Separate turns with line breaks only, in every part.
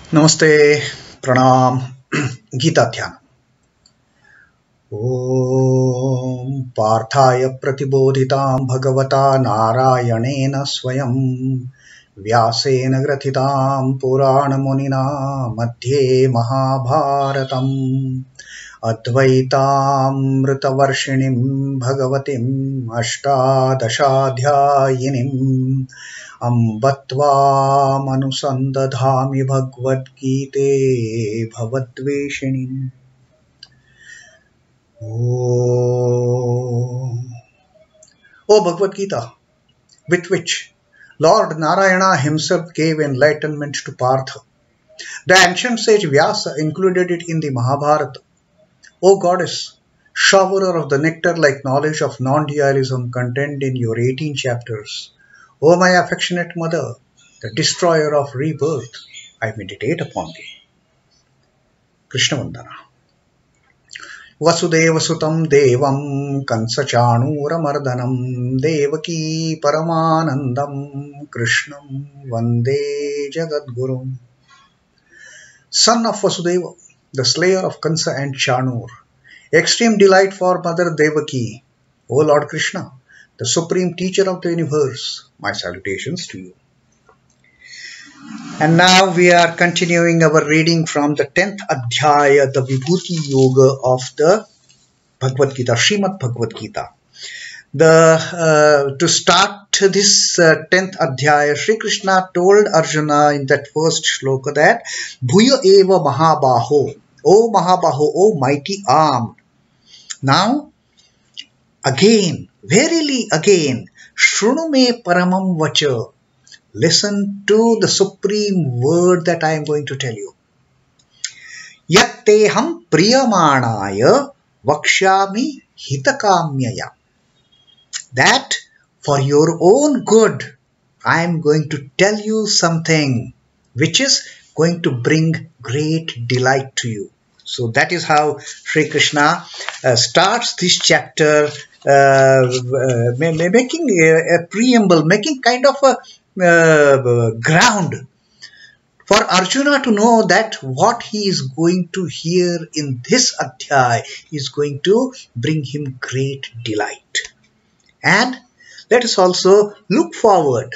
Namaste, Pranam, Gita Dhyana. Om Parthaya Pratibodhitam Bhagavata Narayanena Swayam Vyasena Grathitam Purana Munina Madhye Mahabharatam Advaitam Ritavarshinim Bhagavatim Ashtadashadhyayinim Ambatva manusandadhami Bhagavad Gita Bhavadveshinim. Oh Bhagavad Gita, with which Lord Narayana himself gave enlightenment to Partha. The ancient sage Vyasa included it in the Mahabharata. O Goddess, showerer of the nectar-like knowledge of non-dualism contained in your 18 chapters, O my affectionate mother, the destroyer of rebirth, I meditate upon thee. Krishna Vandana. Vasudeva Sutam Devam Kansachanura Mardanam Devaki Paramanandam Krishnam Vande Jagadgurum. Son of Vasudeva, the slayer of Kansa and Chanur, extreme delight for Mother Devaki, O Lord Krishna, the supreme teacher of the universe, my salutations to you. And now we are continuing our reading from the 10th Adhyaya, the Vibhuti Yoga of the Bhagavad Gita, Srimad Bhagavad Gita. To start this 10th Adhyaya, Sri Krishna told Arjuna in that first shloka that Bhuya eva mahabaho, O mahabaho, O mighty arm. Now, again, verily again, Shrunu me paramam vacha. Listen to the supreme word that I am going to tell you. Yatteham priyamanaya vakshami hitakamyaya. That for your own good, I am going to tell you something which is going to bring great delight to you. So that is how Sri Krishna starts this chapter, making a preamble, making kind of a ground for Arjuna to know that what he is going to hear in this adhyaya is going to bring him great delight. And let us also look forward.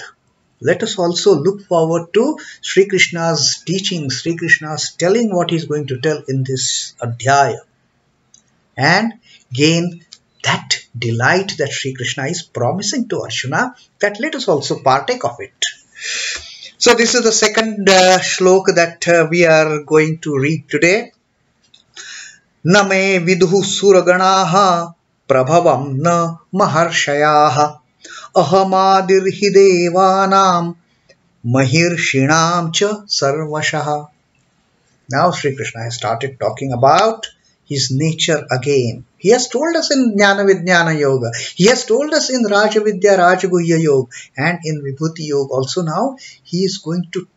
Let us also look forward to Sri Krishna's teaching, Sri Krishna's telling what he is going to tell in this adhyaya, and gain that delight that Sri Krishna is promising to Arjuna, that let us also partake of it. So this is the second shloka that we are going to read today. Na me viduḥ sura-gaṇāḥ prabhavaṁ na maharṣhayaḥ aham ādir devānāṁ maharṣhīṇāṁ cha sarvaśhaḥ. Now Sri Krishna has started talking about his nature again. He has told us in Jnana Vijnana Yoga. He has told us in Raja Vidya Rajaguhya Yoga and in Vibhuti Yoga also. Now he is going to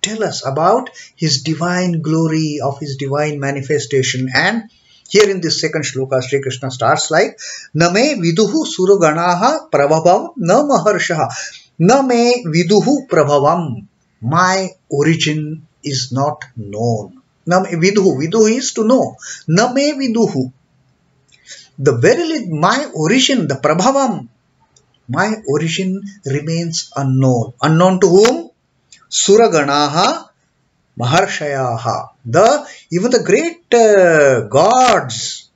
tell us about his divine glory, of his divine manifestation. And here in this second shloka, Sri Krishna starts like, Na me viduḥ sura-gaṇāḥ prabhavaṁ na maharṣhayaḥ. Na me viduḥ prabhavaṁ. My origin is not known. Na me viduḥ. Viduḥ is to know. Na me viduḥ. The verily my origin, the prabhavaṁ, my origin remains unknown. Unknown to whom? Sura-gaṇāḥ maharṣhayaḥ. Even the great gods,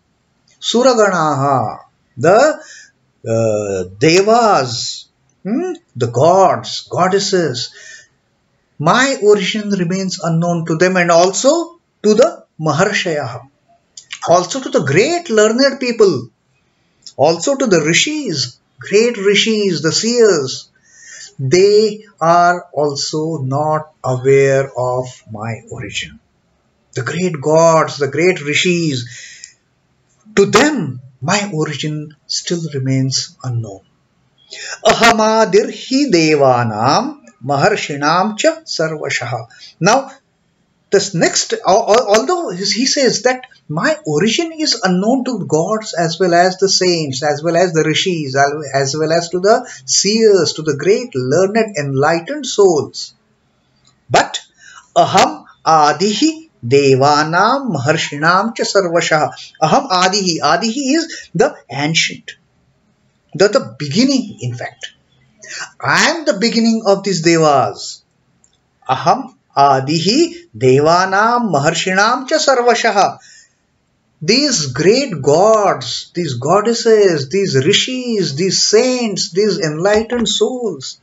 sura-gaṇāḥ, the devas, the gods, goddesses, my origin remains unknown to them, and also to the maharṣhayaḥ, also to the great learned people, also to the Rishis, great Rishis, the seers. They are also not aware of my origin. The great gods, the great Rishis, to them my origin still remains unknown. Aham ādir devānāṁ maharṣhīṇāṁ cha sarvaśhaḥ. Now, this next, although he says that my origin is unknown to gods as well as the saints, as well as the Rishis, as well as to the seers, to the great learned enlightened souls. But aham Adihi devānāṁ maharṣhīṇāṁ ca sarvaśhaḥ. Aham adihi. Adihi is the ancient, the beginning, in fact. I am the beginning of these devas. Aham adihi devānāṁ maharṣhīṇāṁ ca sarvaśhaḥ. These great gods, these goddesses, these rishis, these saints, these enlightened souls,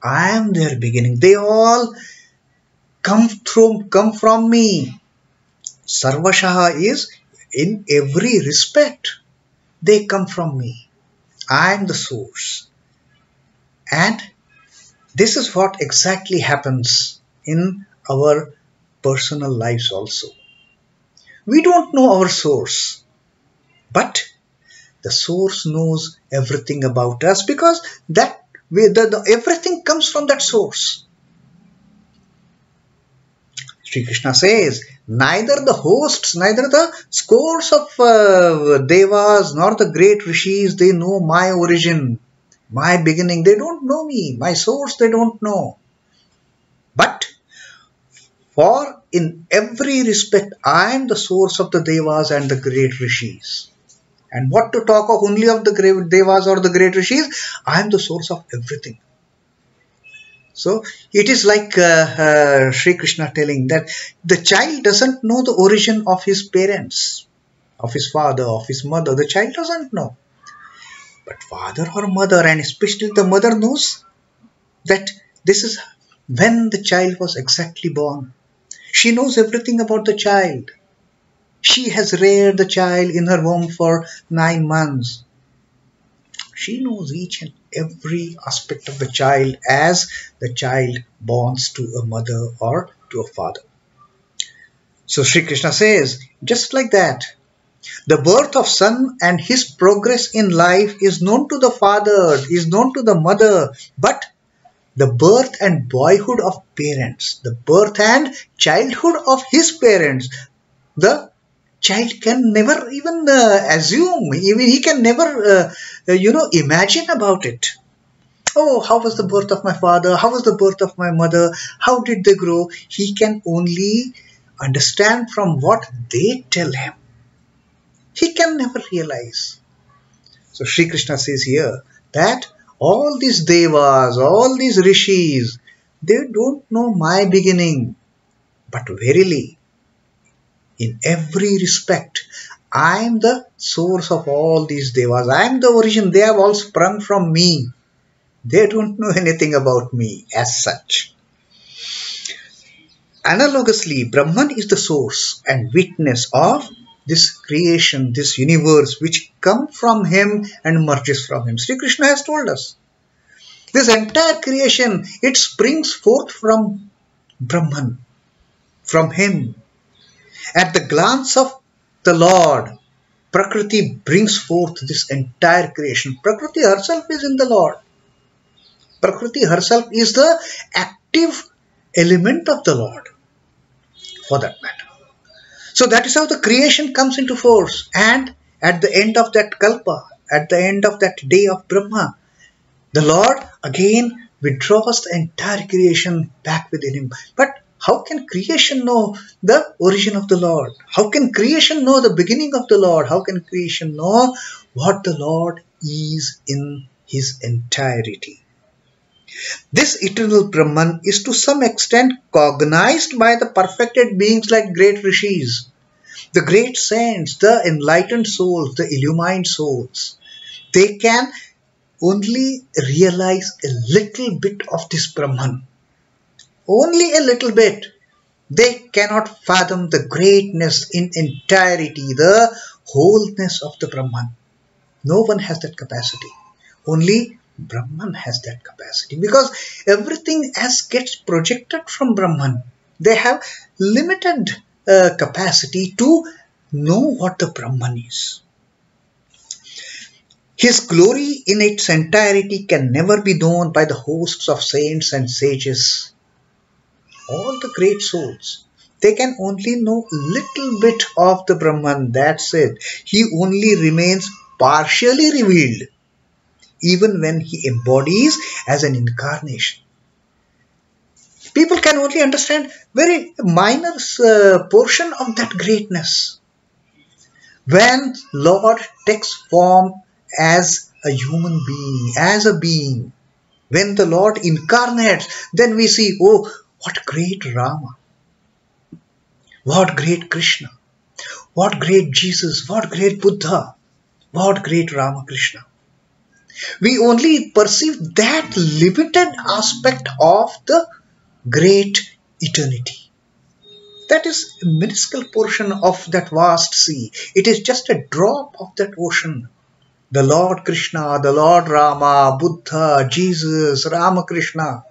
I am their beginning. They all come from me. Sarvaśhaḥ is in every respect. They come from me. I am the source. And this is what exactly happens in our personal lives also. We don't know our source, but the source knows everything about us, because everything comes from that source. Sri Krishna says, neither the hosts, neither the scores of devas, nor the great rishis, they know my origin, my beginning. They don't know me, my source they don't know. But for in every respect, I am the source of the devas and the great rishis. And what to talk of only of the great devas or the great rishis? I am the source of everything. So it is like Sri Krishna telling that the child doesn't know the origin of his parents, of his father, of his mother. The child doesn't know. But father or mother, and especially the mother, knows that this is when the child was exactly born. She knows everything about the child. She has reared the child in her womb for 9 months. She knows each and every aspect of the child as the child bonds to a mother or to a father. So Sri Krishna says, just like that, the birth of son and his progress in life is known to the father, is known to the mother, but the birth and boyhood of parents, the birth and childhood of his parents, the child can never even assume, even he can never, imagine about it. Oh, how was the birth of my father? How was the birth of my mother? How did they grow? He can only understand from what they tell him. He can never realize. So Sri Krishna says here that all these devas, all these rishis, they don't know my beginning. But verily, in every respect, I am the source of all these devas. I am the origin. They have all sprung from me. They don't know anything about me as such. Analogously, Brahman is the source and witness of this creation, this universe, which comes from him and merges from him. Sri Krishna has told us. This entire creation, it springs forth from Brahman, from him. At the glance of the Lord, Prakriti brings forth this entire creation. Prakriti herself is in the Lord. Prakriti herself is the active element of the Lord, for that matter. So that is how the creation comes into force. And at the end of that kalpa, at the end of that day of Brahma, the Lord again withdraws the entire creation back within him. But how can creation know the origin of the Lord? How can creation know the beginning of the Lord? How can creation know what the Lord is in his entirety? This eternal Brahman is to some extent cognized by the perfected beings like great rishis, the great saints, the enlightened souls, the illumined souls. They can only realize a little bit of this Brahman. Only a little bit. They cannot fathom the greatness in entirety, the wholeness of the Brahman. No one has that capacity. Only Brahman has that capacity, because everything else gets projected from Brahman. They have limited capacity to know what the Brahman is. His glory in its entirety can never be known by the hosts of saints and sages. All the great souls, they can only know a little bit of the Brahman. That's it. He only remains partially revealed, even when he embodies as an incarnation. People can only understand very minor portion of that greatness. When Lord takes form as a human being, as a being, when the Lord incarnates, then we see, oh, what great Rama, what great Krishna, what great Jesus, what great Buddha, what great Ramakrishna. We only perceive that limited aspect of the great eternity. That is a minuscule portion of that vast sea. It is just a drop of that ocean. The Lord Krishna, the Lord Rama, Buddha, Jesus, Ramakrishna,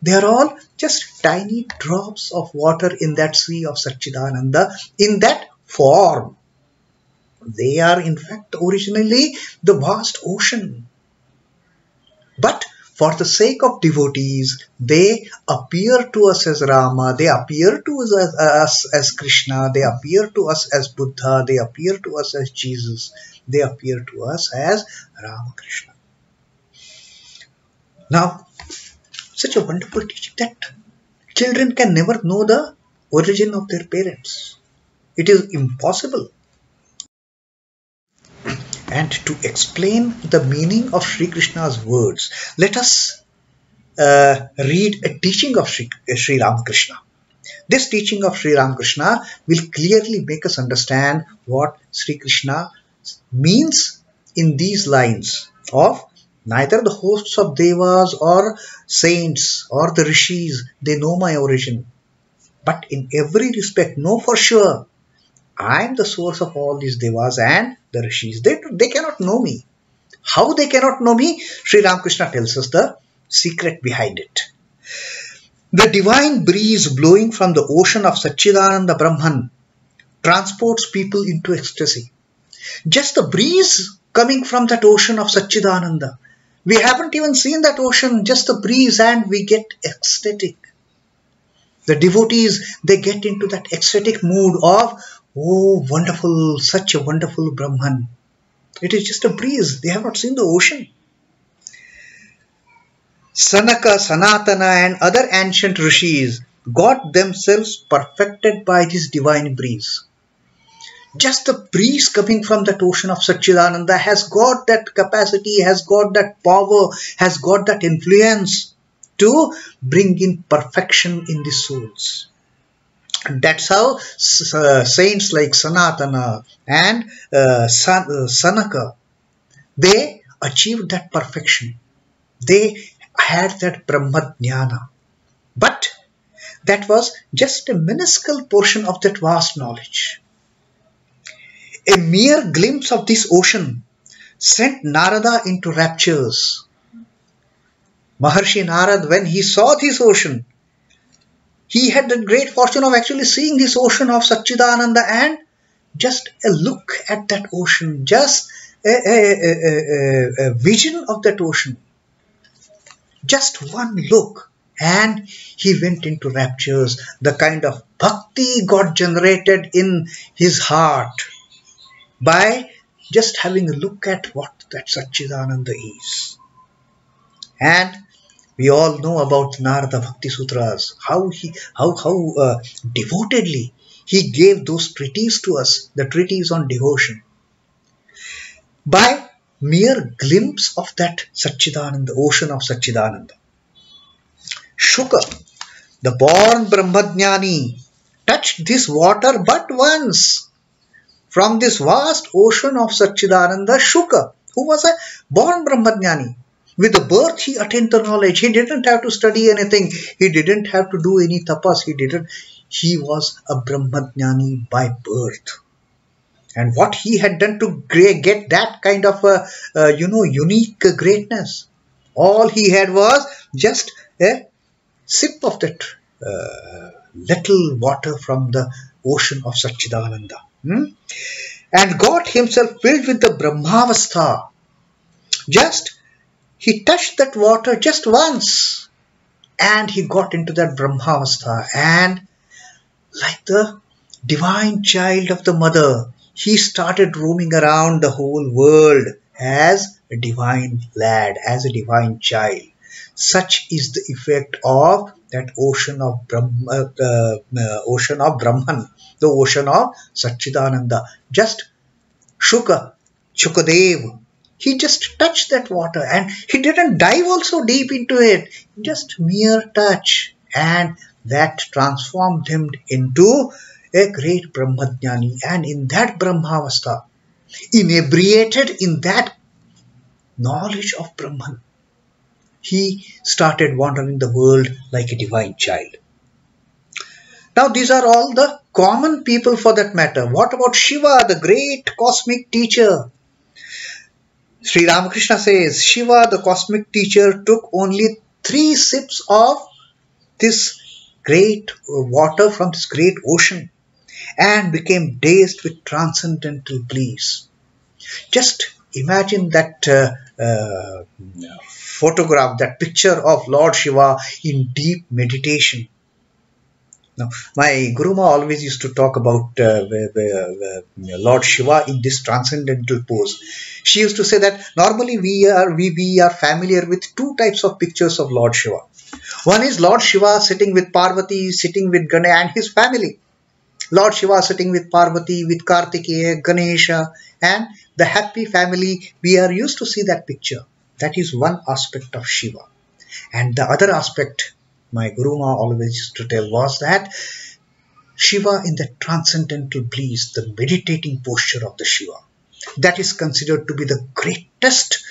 they are all just tiny drops of water in that sea of Satchidananda, in that form. They are in fact originally the vast ocean. But for the sake of devotees, they appear to us as Rama, they appear to us as Krishna, they appear to us as Buddha, they appear to us as Jesus, they appear to us as Ramakrishna. Now, such a wonderful teaching that children can never know the origin of their parents. It is impossible. And to explain the meaning of Sri Krishna's words, let us read a teaching of Sri Ramakrishna. This teaching of Sri Ramakrishna will clearly make us understand what Sri Krishna means in these lines of neither the hosts of Devas or saints or the Rishis, they know my origin. But in every respect, know for sure, I am the source of all these Devas and the Rishis. They cannot know me. How they cannot know me? Sri Ramakrishna tells us the secret behind it. The divine breeze blowing from the ocean of Satchidananda Brahman transports people into ecstasy. Just the breeze coming from that ocean of Satchidananda. We haven't even seen that ocean, just the breeze, and we get ecstatic. The devotees, they get into that ecstatic mood of, oh, wonderful, such a wonderful Brahman. It is just a breeze. They have not seen the ocean. Sanaka, Sanatana and other ancient Rishis got themselves perfected by this divine breeze. Just the breeze coming from that ocean of Satchidananda has got that capacity, has got that power, has got that influence to bring in perfection in the souls. And that's how saints like Sanatana and Sanaka, they achieved that perfection. They had that Brahma Jnana. But that was just a minuscule portion of that vast knowledge. A mere glimpse of this ocean sent Narada into raptures. Maharshi Narad, when he saw this ocean, he had the great fortune of actually seeing this ocean of Satchidananda, and just a look at that ocean, just a vision of that ocean. Just one look, and he went into raptures. The kind of bhakti got generated in his heart by just having a look at what that Satchidananda is. And we all know about Narada Bhakti Sutras, how devotedly he gave those treatises to us, the treatise on devotion. By mere glimpse of that Satchidananda, ocean of Satchidananda. Shloka, the born Brahmajnani, touched this water but once. From this vast ocean of Satchidananda, Shloka, who was a born Brahmajnani, with the birth he attained the knowledge. He didn't have to study anything. He didn't have to do any tapas. He was a Brahmajnani by birth. And what he had done to get that kind of unique greatness, all he had was just a sip of that little water from the ocean of Satchidananda. And got himself filled with the Brahmavastha. Just he touched that water just once, and he got into that Brahmavastha, and like the divine child of the mother, he started roaming around the whole world as a divine lad, as a divine child. Such is the effect of that ocean of Brahman, the ocean of Satchidananda. Just Shukadev, he just touched that water, and he didn't dive also deep into it, just mere touch, and that transformed him into a great Brahmajnani. And in that Brahmavastha, inebriated in that knowledge of Brahman, he started wandering the world like a divine child. Now these are all the common people for that matter. What about Shiva, the great cosmic teacher? Sri Ramakrishna says, Shiva, the cosmic teacher, took only 3 sips of this great water from this great ocean and became dazed with transcendental bliss. Just imagine that photograph, that picture of Lord Shiva in deep meditation. Now, my Guruma always used to talk about Lord Shiva in this transcendental pose. She used to say that normally we are familiar with 2 types of pictures of Lord Shiva. One is Lord Shiva sitting with Parvati, sitting with Ganesha and his family. Lord Shiva sitting with Parvati, with Kartikeya, Ganesha, and the happy family. We are used to see that picture. That is one aspect of Shiva. And the other aspect, my Guruma always used to tell, was that Shiva in the transcendental bliss, the meditating posture of the Shiva, that is considered to be the greatest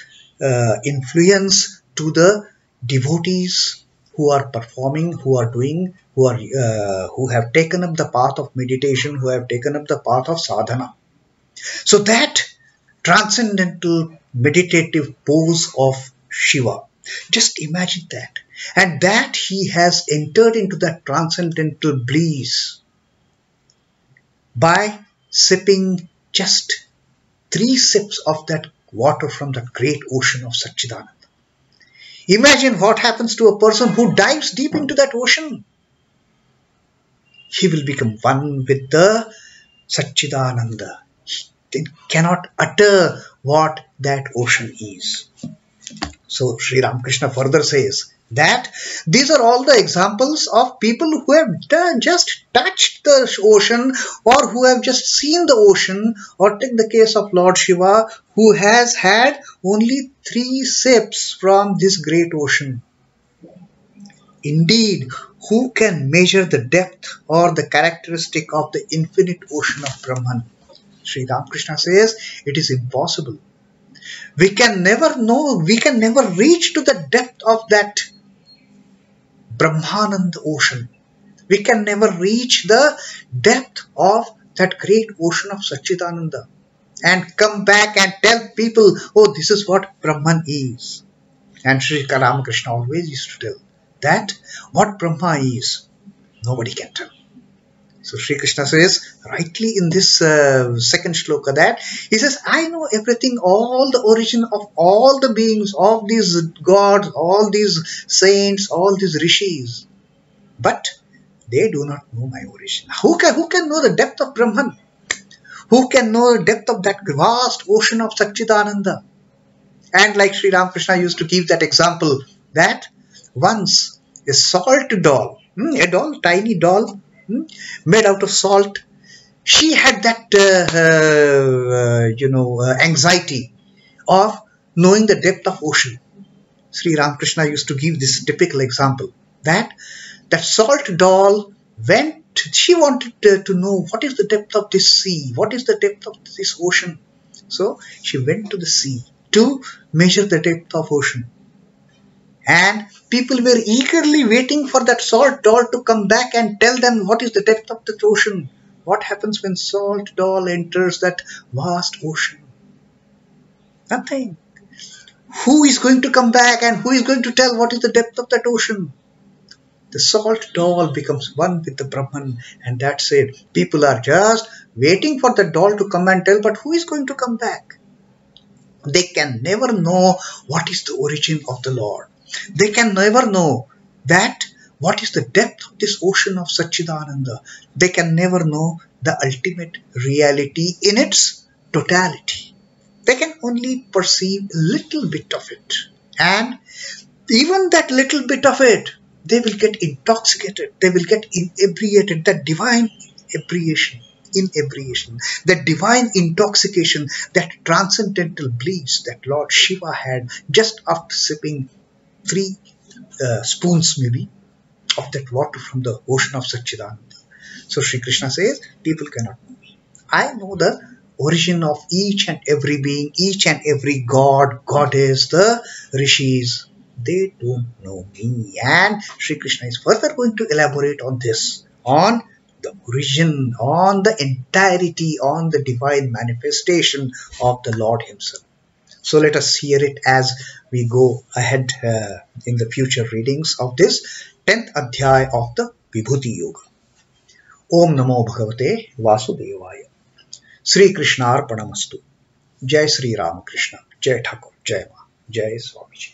influence to the devotees who are performing, who have taken up the path of meditation, who have taken up the path of sadhana. So that transcendental meditative pose of Shiva, just imagine that. And that he has entered into that transcendental bliss by sipping just 3 sips of that water from that great ocean of Satchidananda. Imagine what happens to a person who dives deep into that ocean. He will become one with the Satchidananda. He cannot utter what that ocean is. So Sri Ramakrishna further says that these are all the examples of people who have just touched the ocean, or who have just seen the ocean, or take the case of Lord Shiva, who has had only 3 sips from this great ocean. Indeed, who can measure the depth or the characteristic of the infinite ocean of Brahman? Sri Ramakrishna says it is impossible. We can never know, we can never reach to the depth of that Brahmananda ocean. We can never reach the depth of that great ocean of Satchidananda and come back and tell people, oh, this is what Brahman is. And Sri Ramakrishna always used to tell that what Brahma is, nobody can tell. So Sri Krishna says rightly in this second shloka that he says, I know everything, all the origin of all the beings, all these gods, all these saints, all these rishis, but they do not know my origin. Who can know the depth of Brahman? Who can know the depth of that vast ocean of Satchidananda? And like Sri Ramakrishna used to give that example, that once a salt doll, a doll, tiny doll, made out of salt, she had that anxiety of knowing the depth of ocean. Sri Ramakrishna used to give this typical example that salt doll she wanted to know what is the depth of this sea, what is the depth of this ocean. So she went to the sea to measure the depth of ocean. And people were eagerly waiting for that salt doll to come back and tell them what is the depth of the ocean. What happens when salt doll enters that vast ocean? Nothing. Who is going to come back and who is going to tell what is the depth of that ocean? The salt doll becomes one with the Brahman, and that's it. People are just waiting for the doll to come and tell, but who is going to come back? They can never know what is the origin of the Lord. They can never know that what is the depth of this ocean of Satchidananda. They can never know the ultimate reality in its totality. They can only perceive a little bit of it. And even that little bit of it they will get intoxicated, they will get inebriated. The divine inebriation, the divine intoxication, that transcendental bliss that Lord Shiva had just after sipping 3 spoons maybe of that water from the ocean of Satchidananda. So Sri Krishna says, people cannot know me. I know the origin of each and every being, each and every god, goddess, the Rishis. They don't know me. And Sri Krishna is further going to elaborate on this, on the origin, on the entirety, on the divine manifestation of the Lord himself. So let us hear it as we go ahead in the future readings of this 10th adhyay of the Vibhuti Yoga. Om Namo Bhagavate Vasudevaya. Sri Krishna Arpanamastu. Jai Sri Ramakrishna. Jai Thakur. Jai Ma. Jai Swamiji.